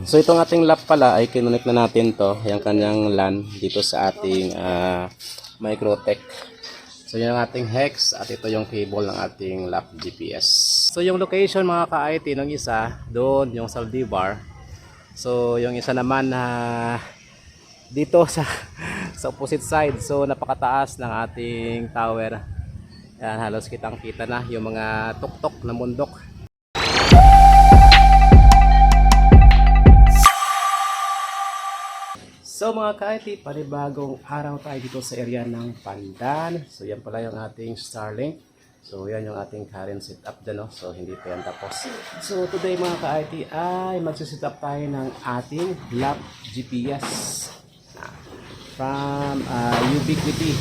So itong ating lap pala ay kinunik na natin to, yung kanyang LAN dito sa ating Microtech. So yun ang ating hex at ito yung cable ng ating lap GPS. So yung location mga ka-IT ng isa, doon yung Saldivar. So yung isa naman na dito sa sa opposite side. So napakataas ng ating tower. Yan, halos kitang kita na yung mga tuktok na bundok. So mga ka-IT, panibagong araw tayo dito sa area ng Pandan. So yan pala yung ating Starlink. So yan yung ating current setup dyan, no? So hindi pa yan tapos. So today mga ka-IT ay magsiset up tayo ng ating lap GPS from Ubiquiti.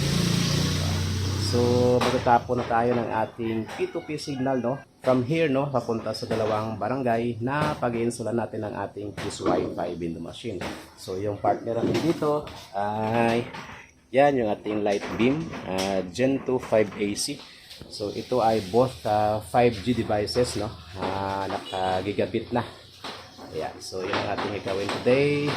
So magtatapon na tayo ng ating P2P signal, no? From here, no, papunta sa dalawang barangay na pag-i-install natin ng ating Fuse Wi-Fi window machine. So yung partner natin dito ay yan yung ating light beam Gen 2 5AC. So ito ay both 5G devices, no, naka-gigabit na. Ayan, so yun ang ating gagawin today.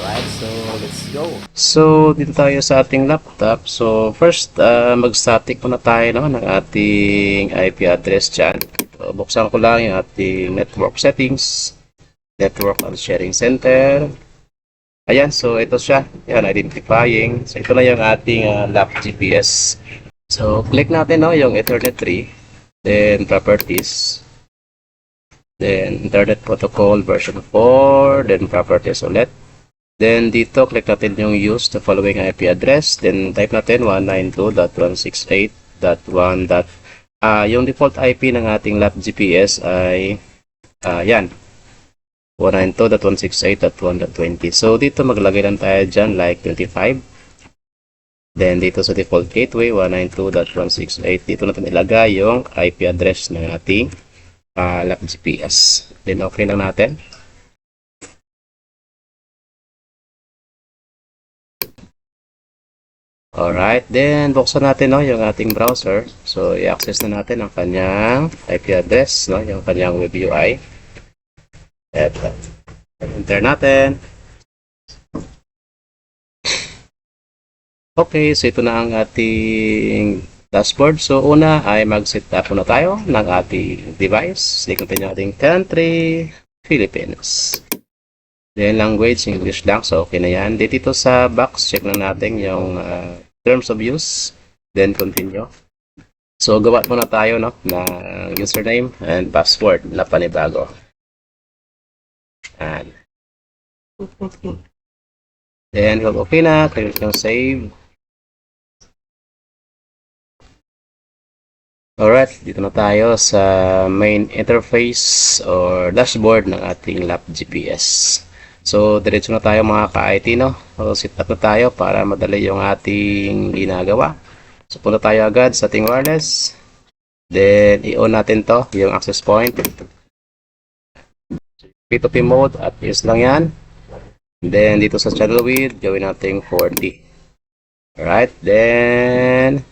Alright, so let's go. So dito tayo sa ating laptop. So first, mag-static muna tayo, no, ng ating IP address dyan. So, buksan ko lang yung ating network settings, network and sharing center. Ayan, so ito siya. Ayan, identifying. So ito na yung ating lap GPS. So click natin, no, yung Ethernet 3, then properties, then Internet Protocol version 4, then properties ulit. Then dito, click natin yung use the following IP address. Then type natin 192.168.1. Yung default IP ng ating lap GPS ay yan, 192.168.1.20. So dito maglagay lang tayo dyan like 25. Then dito sa default gateway 192.168, dito natin ilagay yung IP address ng ating lap GPS. Then okay lang natin. Alright, then buksan natin, no, yung ating browser. So i-access na natin ang kanyang IP address, no, yung kanyang web UI. At enter natin. Okay, so ito na ang ating dashboard. So una ay mag-set up muna tayo ng ating device. Select natin yung ating country, Philippines. Then language, English lang. So okay na yan. Dito sa box, check lang natin yung terms of use. Then continue. So gawa muna tayo, no, ng username and password na panibago. And then kung okay na, click yung save. Alright, dito na tayo sa main interface or dashboard ng ating lap GPS. So, diretso na tayo mga ka-IT, no? So, set up na tayo para madali yung ating ginagawa. So, punta tayo agad sa ating wireless. Then, i-on natin to, yung access point. P2P mode at is lang yan. Then, dito sa channel width, gawin natin 40. Alright, then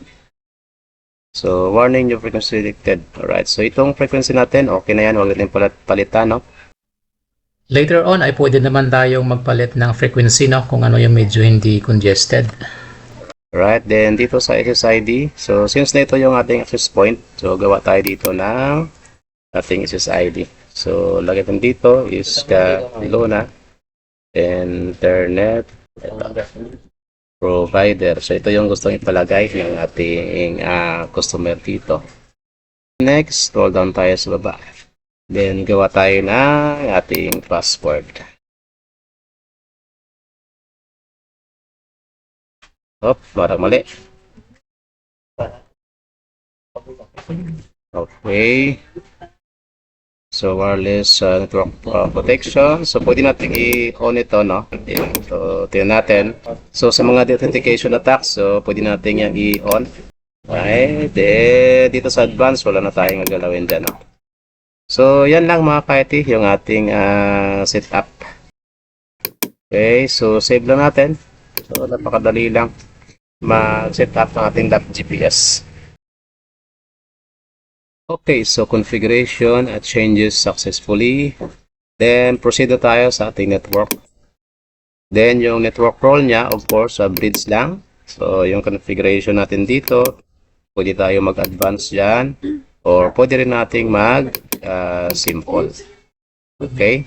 so, warning, yung frequency selected. Alright, so itong frequency natin, okay na yan. Huwag natin palitan, no? Later on ay pwede naman tayong magpalit ng frequency, no, kung ano yung medyo hindi congested. Alright, then dito sa SSID, so since na ito yung ating access point, so gawa tayo dito ng ating SSID. So lagyan dito is below na internet provider. So ito yung gustong ipalagay ng ating customer dito. Next, scroll down tayo sa baba. Then, gawa tayo ng ating password. Parang mali. Okay. So, wireless network protection. So, pwede natin i-on ito, no? So, tingnan natin. So, sa mga authentication attacks, so, pwede natin yan i-on. Okay. Then, dito sa advanced, wala na tayong gagalawin dyan, no? So, yan lang mga ka-IT, yung ating setup. Okay, so save lang natin. So, napakadali lang mag-set up ng ating lap GPS. Okay, so configuration at changes successfully. Then, proceed na tayo sa ating network. Then, yung network role niya, of course, bridge lang. So, yung configuration natin dito, pwede tayo mag-advance dyan. Or pwede rin nating mag-simple. Okay?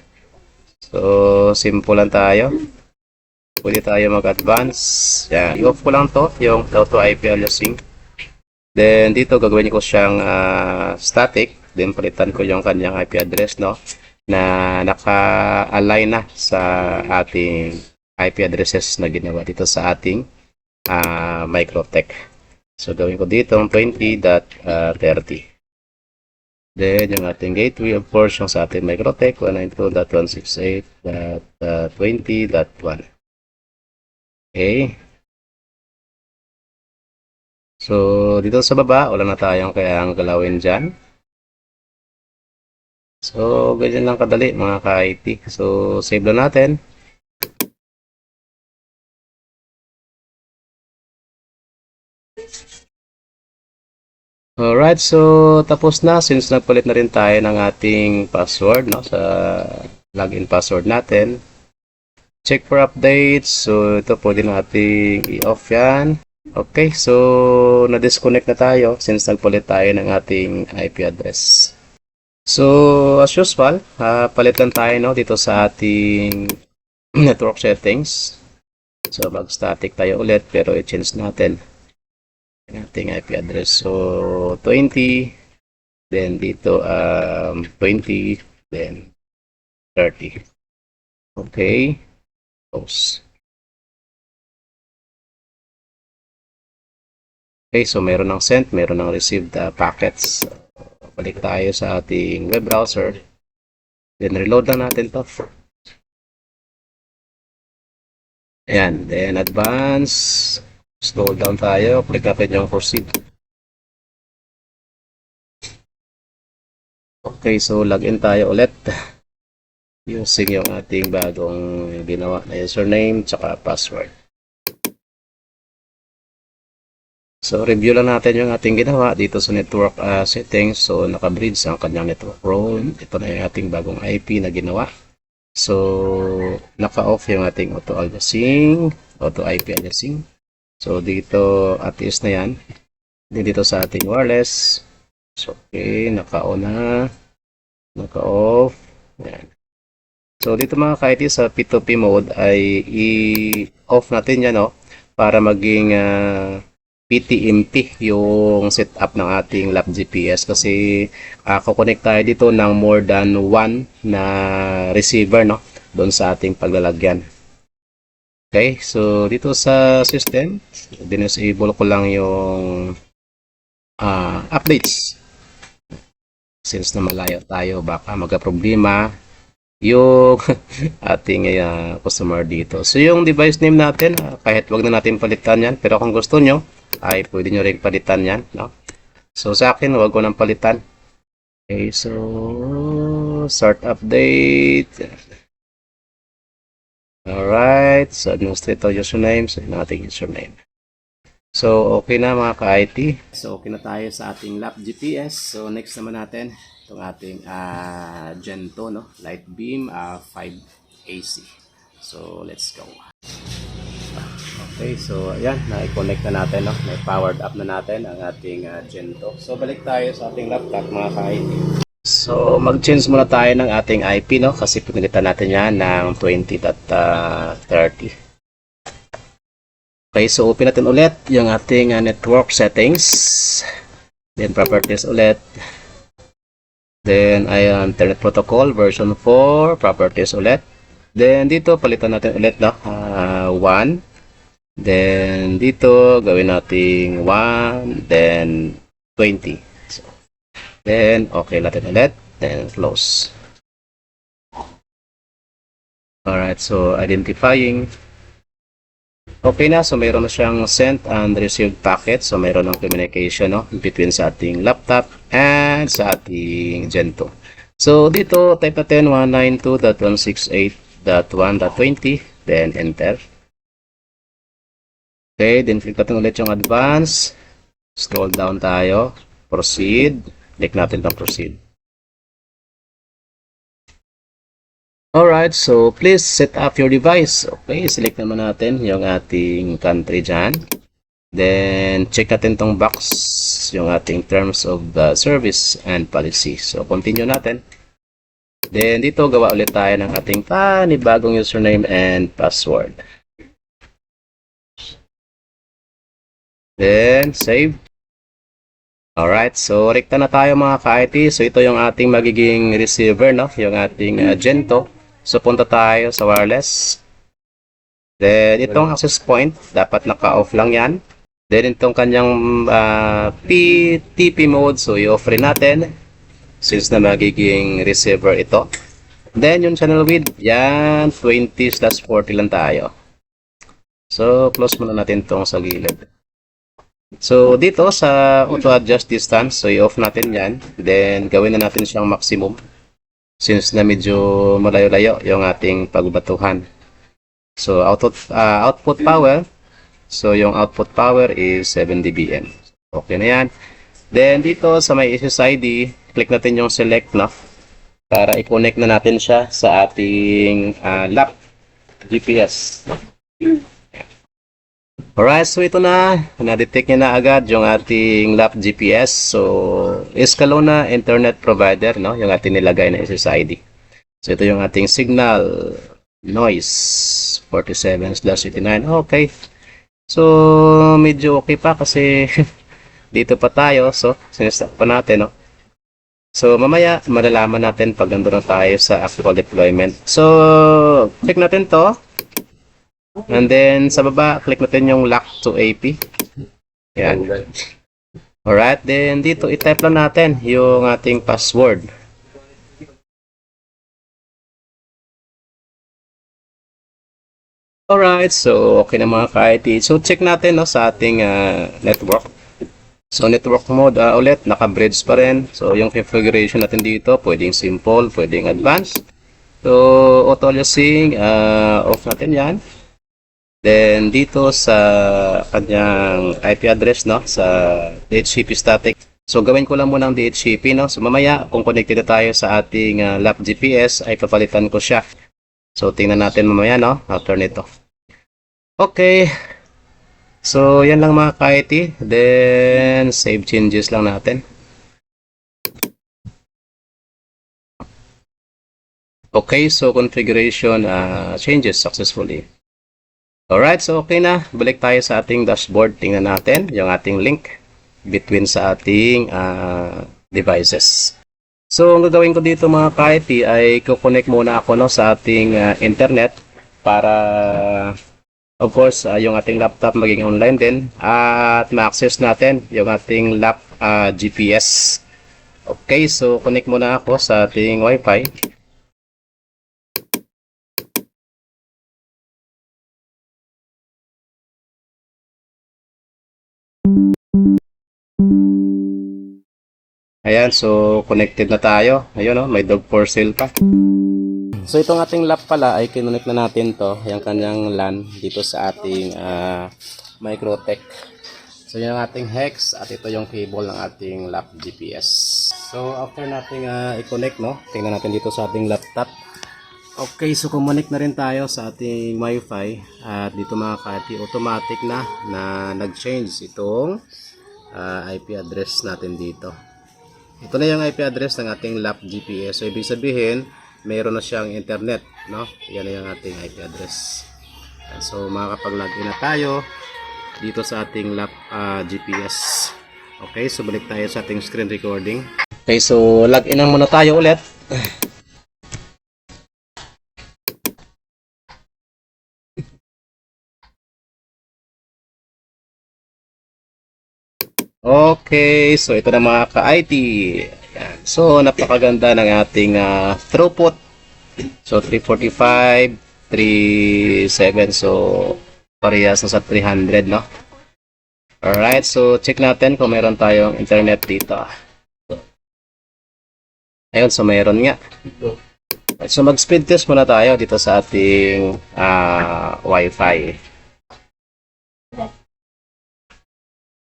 So, simple lang tayo. Pwede tayo mag-advance. Yan. I-off ko lang to, yung auto IP aliasing. Then, dito gagawin ko siyang static. Then, palitan ko yung kanyang IP address, no? Na naka-align na sa ating IP addresses na ginawa dito sa ating Microtech. So, gawin ko dito 20.30. Then, yung ating gateway, of course, yung sa ating Microtech, 192.168.20.1. Okay. So, dito sa baba, wala na tayong kayang galawin dyan. So, ganyan lang kadali mga ka-IT. So, save lang natin. Alright, so tapos na since nagpalit na rin tayo ng ating password, no, sa login password natin. Check for updates. So, ito pwede nating i-off yan. Okay, so na-disconnect na tayo since nagpalit tayo ng ating IP address. So, as usual, palit lang tayo, no, dito sa ating network settings. So, mag-static tayo ulit pero i-change natin ang ating IP address. So, 20, then dito 20, then 30. Okay. Close. Okay, so meron ng sent, meron ng received packets. Balik tayo sa ating web browser. Then reload lang natin to. Ayan, then advance. Scroll down tayo, click natin yung proceed. Okay, so login tayo ulit. Using yung ating bagong ginawa na username tsaka password. So, review lang natin yung ating ginawa dito sa network settings. So, naka-bridge ang kanyang network role. Ito na yung ating bagong IP na ginawa. So, naka-off yung ating auto aliasing, auto IP aliasing. So, dito at least na yan. Dito sa ating wireless. So, okay, naka-on na. Naka-off. Yan. So, dito mga ka-IT sa P2P mode ay i-off natin yan, no? Para maging PTMP yung setup ng ating lap GPS kasi kukonect tayo dito ng more than one na receiver, no? Doon sa ating paglalagyan. Okay, so dito sa system, disable ko lang yung updates. Since na malayo tayo, baka magka-problema yung ating customer dito. So, yung device name natin, kahit wag na natin palitan yan, pero kung gusto nyo, ay pwede nyo rin palitan yan, no? So, sa akin, wag ko nang palitan. Okay, so, start update. Alright, so administrator username, so yung ating username. So, okay na mga ka-IT. So, okay na tayo sa ating lap GPS. So, next naman natin, itong ating Gen 2, no? Light Beam 5 AC. So, let's go. Okay, so ayan, na-connect na natin, no? Na-powered up na natin ang ating Gen 2. So, balik tayo sa ating laptop mga ka-IT. So, mag-change muna tayo ng ating IP, no? Kasi pinilitan natin yan ng 20.30. Okay, so open natin ulit yung ating network settings. Then properties ulit. Then Internet Protocol version 4, properties ulit. Then dito palitan natin ulit, no? 1. Then dito gawin nating 1, then 20. So, then okay natin ulit, then close. Alright, so identifying. Okay na, so mayroon na siyang sent and received packet. So mayroon ng communication, no, between sa ating laptop and sa ating Gen 2. So dito type natin 192.168.1.20, then enter. Okay, then click natin ulit yung advance. Scroll down tayo, proceed. Click natin itong proceed. Alright, so please set up your device. Okay, select naman natin yung ating country dyan. Then, check natin tong box, yung ating terms of service and policy. So, continue natin. Then, dito gawa ulit tayo ng ating panibagong username and password. Then, save. Alright, so rekta na tayo mga ka-IT. So, ito yung ating magiging receiver, no? Yung ating Gento. So, punta tayo sa wireless. Then, itong access point, dapat naka-off lang yan. Then, itong kanyang PTP mode, so i-off rin natin. Since na magiging receiver ito. Then, yung channel width, yan, 20/40 lang tayo. So, close muna natin itong sa gilid. So, dito sa auto-adjust distance, so i-off natin yan. Then, gawin na natin siyang maximum. Since na medyo malayo-layo yung ating pagbatuhan. So, output power. So, yung output power is 7 dBm. Okay na yan. Then, dito sa may SSID, click natin yung select, no? Para i-connect na natin siya sa ating lap GPS. Alright, so ito na. Na-detect niya na agad yung ating lap GPS. So, Escalona Internet Provider, no? Yung ating nilagay na SSID. So, ito yung ating signal noise 47/89. Okay. So, medyo okay pa kasi dito pa tayo. So, sinistart pa natin, no? So, mamaya, malalaman natin pag nandun na tayo sa actual deployment. So, check natin to. And then, sa baba, click natin yung lock to AP. Yan. Alright, then dito, i-type lang natin yung ating password. Alright, so okay na mga ka-IT. So, check natin no, sa ating network. So, network mode ulit, naka-bridge pa rin. So, yung configuration natin dito, pwedeng simple, pwedeng advanced. So, auto-aliasing, off natin yan. Then, dito sa kanyang IP address, no, sa DHCP static. So, gawin ko lang muna ang DHCP, no. So, mamaya, kung connected na tayo sa ating lap GPS, ay papalitan ko siya. So, tingnan natin mamaya, no, after nito. Okay. So, yan lang mga ka-IT. Then, save changes lang natin. Okay, so configuration changes successfully. Alright, so okay na. Balik tayo sa ating dashboard. Tingnan natin yung ating link between sa ating devices. So, ang gagawin ko dito mga ka-IT ay kukonect muna ako no, sa ating internet para of course, yung ating laptop maging online din at ma-access natin yung ating lap GPS. Okay, so connect muna ako sa ating Wi-Fi. Ayan, so connected na tayo. Ayun, no, may dog for sale pa. So itong ating lap pala ay kinonect na natin to, yung kanyang LAN dito sa ating Microtech. So yun ang ating hex at ito yung cable ng ating lap GPS. So after nating i-connect, no, tingnan natin dito sa ating laptop. Okay, so connect na rin tayo sa ating Wi-Fi at dito mga ka-IT, automatic na nag-change itong IP address natin dito. Ito na yung IP address ng ating lap GPS. So, ibig sabihin, mayroon na siyang internet, no? Yan na yung ating IP address. So, makakapag-login na tayo dito sa ating lap GPS. Okay, so balik tayo sa ating screen recording. Okay, so login na muna tayo ulit. Okay, so ito na mga ka-IT. Ayan. So, napakaganda ng ating throughput. So, 345, 37, so parehas na sa 300, no? Alright, so check natin kung meron tayong internet dito. Ayun, so meron nga. So, mag-speed test muna tayo dito sa ating Wi-Fi.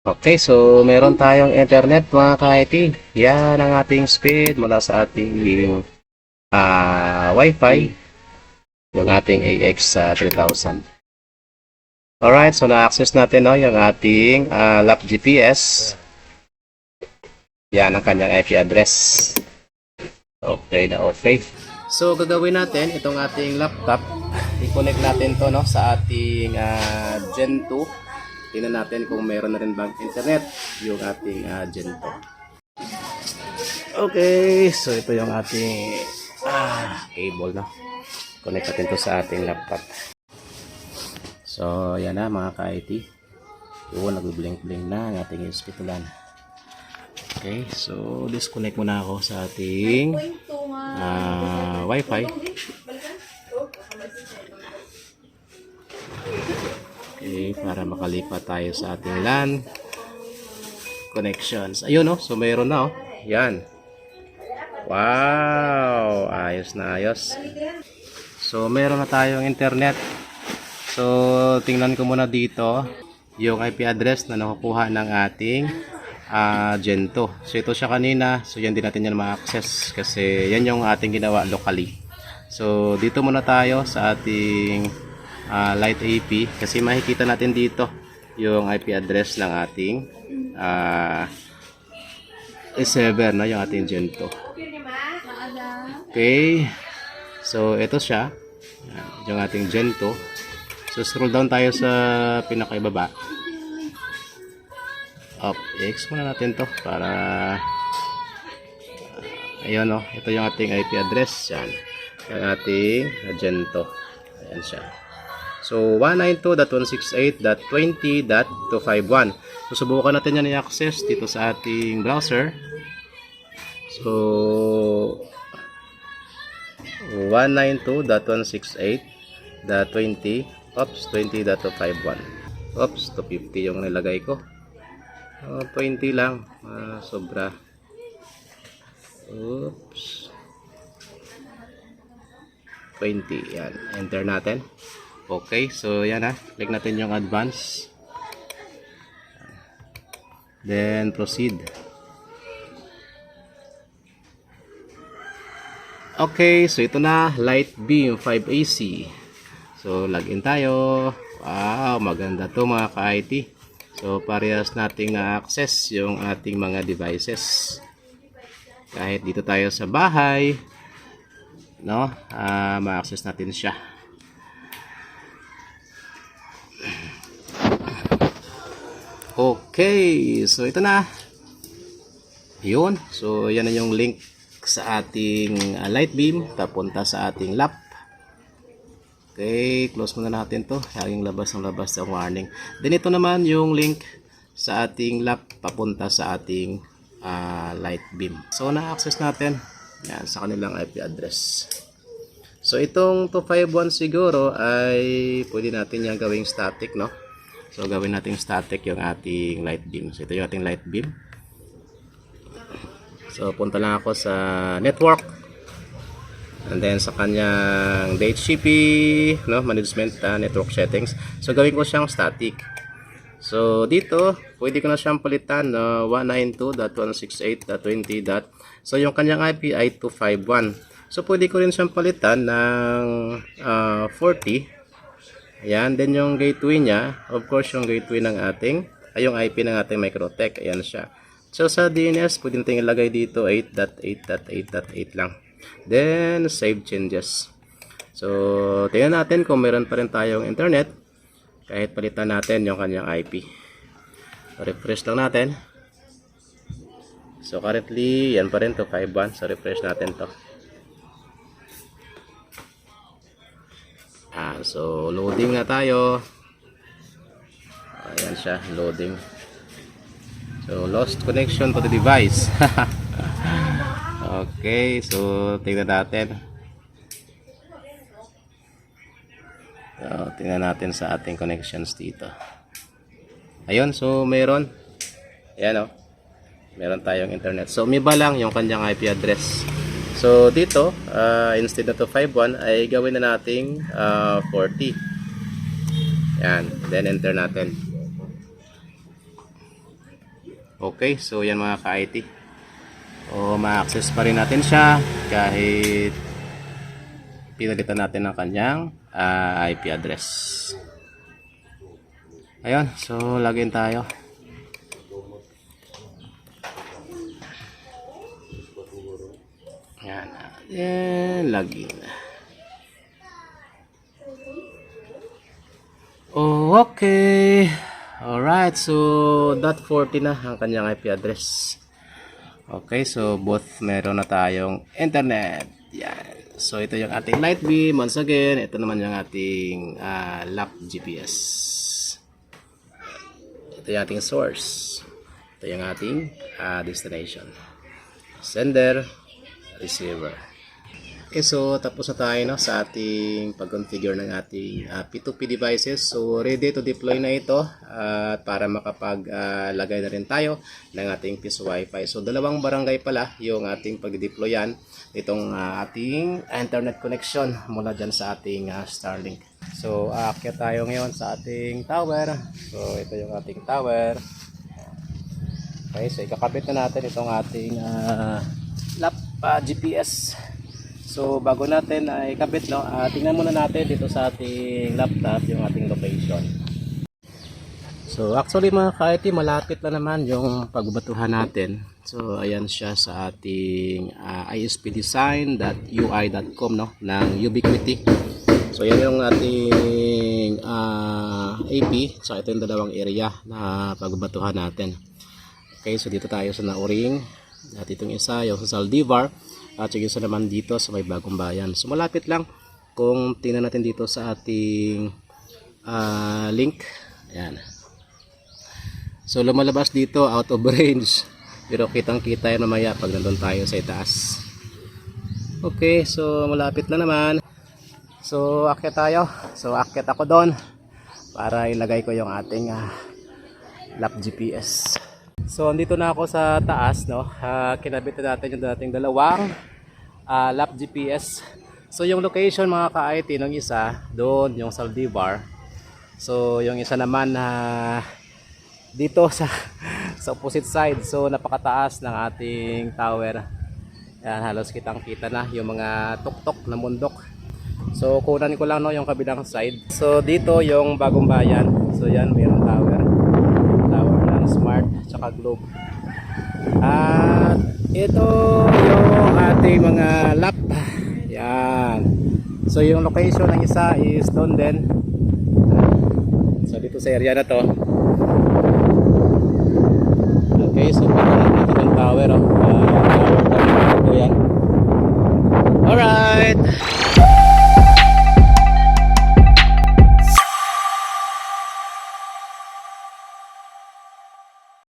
Okay, so meron tayong internet mga ka-IT. Yan ang ating speed mula sa ating Wi-Fi. yung ating AX 3000. Alright, so na-access natin no, yung ating lap GPS. Yan ang kanyang IP address. Okay na okay. So gagawin natin itong ating laptop. I-connect natin to no, sa ating Gen 2. Tingnan natin kung meron na rin bang internet yung ating Gen 2. Okay, so ito yung ating cable no. Connect natin to sa ating laptop. So, yan na mga ka-IT. Yun, nag-blink-blink na ang ating USB tulan. Okay, so disconnect muna ako sa ating Wi-Fi. Okay, para makalipat tayo sa ating LAN connections. Ayun no, so mayroon na oh. Yan. Wow, ayos na ayos. So, meron na tayong internet. So, tingnan ko muna dito yung IP address na nakukuha ng ating Gen 2. So, ito siya kanina. So, yan din natin yan ma-access kasi yan yung ating ginawa locally. So, dito muna tayo sa ating Light AP kasi makikita natin dito yung IP address ng ating server, no? Yung ating Gen 2. Okay. So, ito siya. Yung ating Gen 2. So, scroll down tayo sa pinakaibaba. Up, i-X muna natin to para ayun no, ito yung ating IP address. Yan. Yung ating Gen 2. Ayan siya. So, 192.168.20.251. So, subukan natin yan i-access dito sa ating browser. So, 192.168.20 Oops, 20.251. Oops, 250 yung nilagay ko. 20 lang. Sobra. Oops. 20. Yan. Enter natin. Okay, so yan ha. Click natin yung advance. Then proceed. Okay, so ito na. Lightbeam 5AC. So, login tayo. Wow, maganda to mga ka-IT. So, parehas nating na-access yung ating mga devices. Kahit dito tayo sa bahay, no? Ma-access natin siya. Okay, so ito na. Yun. So, yan na yung link sa ating Lightbeam papunta sa ating lap. Okay, close muna natin to. Laging labas ng labas ang warning. Then ito naman yung link sa ating lap papunta sa ating Lightbeam. So na-access natin yan sa kanilang IP address. So itong 251 siguro ay pwede natin yung gawing static, no? So gawin natin static yung ating Lightbeam. So ito yung ating Lightbeam. So punta lang ako sa network. And then sa kanyang DHCP, no, management network settings. So gawin ko siyang static. So dito, pwede ko na siyang palitan na 192.168.20. So yung kanyang IP ay 251. So pwede ko rin siyang palitan ng 40. Ayan, then yung gateway niya, of course yung gateway ng ating, ay yung IP ng ating Microtech. Ayan siya. So sa DNS, pwede natin ilagay dito 8.8.8.8 lang. Then, save changes. So, tingnan natin kung meron pa rin tayong internet. Kahit palitan natin yung kanyang IP. So, refresh lang natin. So, currently, yan pa rin to 51. So, refresh natin to. So, loading na tayo. Ayan siya, loading. So, lost connection to the device. Okay, so tingnan natin. So, tingnan natin sa ating connections dito. Ayun, so meron. Ayan o. Meron tayong internet. So, umiba lang yung kanyang IP address. So, dito, instead na 251, ay gawin na nating 40. Ayan, then enter natin. Okay, so yan mga ka-IT. O ma-access pa rin natin siya kahit pinalitan natin ng kanyang IP address. Ayun, so login tayo. Ayan, login. Oh, okay. Alright, so .40 na ang kanyang IP address. Okay, so both meron na tayong internet. Yan. So ito yung ating light beam. Once again, ito naman yung ating lap GPS. Ito yung ating source. Ito yung ating destination. Sender, receiver. Okay, so tapos na tayo no, sa ating pag-configure ng ating P2P devices. So ready to deploy na ito para makapaglagay na rin tayo ng ating piso wifi. So dalawang barangay pala yung ating pag-deployan itong ating internet connection mula dyan sa ating Starlink. So aakyat tayo ngayon sa ating tower. So ito yung ating tower. Okay, so ikakabit na natin itong ating lap GPS. So bago natin ay kabit no, tingnan muna natin dito sa ating laptop yung ating location. So actually mga ka-IT, malapit na naman yung pagbatuhan natin. So ayan siya sa ating ispdesign.ui.com no, ng Ubiquiti. So yan yung ating AP. So ito yung dalawang area na pagbatuhan natin. Okay, so dito tayo sa Nauring. At itong isa yung sa Saldivar. At yung isa naman dito sa may Bagong Bayan. So malapit lang kung tingnan natin dito sa ating link. Ayan. So lumalabas dito out of range. Pero kitang kita yan mamaya pag nandun tayo sa itaas. Okay, so malapit na naman. So akyat tayo. So akyat ako doon para ilagay ko yung ating lap GPS. So andito na ako sa taas no. Kinabit na natin yung dating dalawang lap GPS. So yung location mga ka-IT ng isa doon yung Saldivar. So yung isa naman dito sa opposite side. So napakataas ng ating tower. Yan, halos kitang-kita na yung mga tuktok na bundok. So kunan ko lang no yung kabilang side. So dito yung Bagong Bayan. So yan mayroong tower ng Smart tsaka Globe. At ito yung ating mga lap. Yan. So yung location ng isa is doon din. So dito sa area na to. Okay, so ito yung tower. Tower ito yan. Alright.